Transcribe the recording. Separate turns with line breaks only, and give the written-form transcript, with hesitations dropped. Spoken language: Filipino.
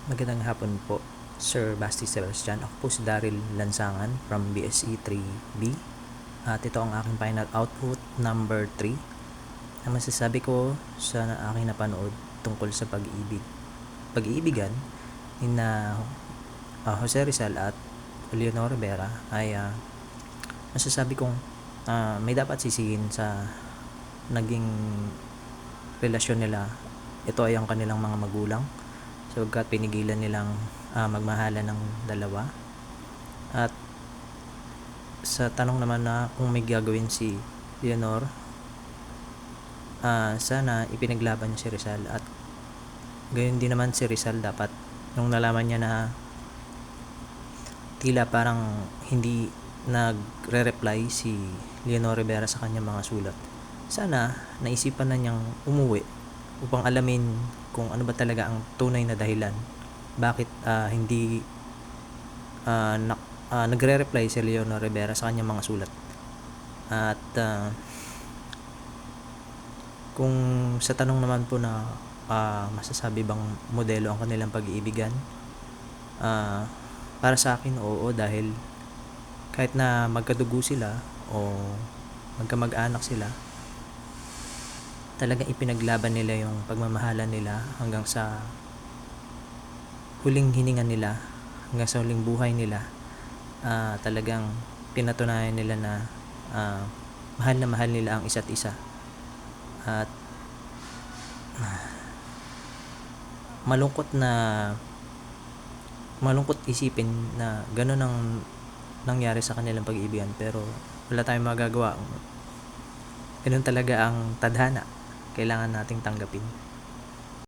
Magandang hapon po, Sir Basti Sebastian. Ako po si Daryl Lansangan from BSE 3B. At ito ang aking final output number 3 na masasabi ko sa aking napanood tungkol sa pag-iibigan ni na Jose Rizal at Leonor Rivera ay masasabi kong may dapat sisihin sa naging relasyon nila. Ito ay ang kanilang mga magulang sapagkat pinigilan nilang magmahalan ng dalawa. At sa tanong naman na kung may gagawin si Leonor, sana ipinaglaban niya si Rizal, at gayon din naman si Rizal dapat nung nalaman niya na tila parang hindi nagre-reply si Leonor Rivera sa kanyang mga sulat, sana naisipan na niyang umuwi upang alamin kung ano ba talaga ang tunay na dahilan bakit hindi nagre-reply si Leonor Rivera sa kanyang mga sulat. At kung sa tanong naman po na masasabi bang modelo ang kanilang pag-iibigan, para sa akin oo, dahil kahit na magkadugo sila o magkamag-anak sila, talagang ipinaglaban nila yung pagmamahalan nila hanggang sa huling hininga nila, hanggang sa huling buhay nila. Talagang pinatunayan nila na mahal nila ang isa't isa. At malungkot isipin na gano'n ang nangyari sa kanilang pag-iibigan, pero wala tayong magagawa. Ganun talaga ang tadhana, kailangan nating tanggapin.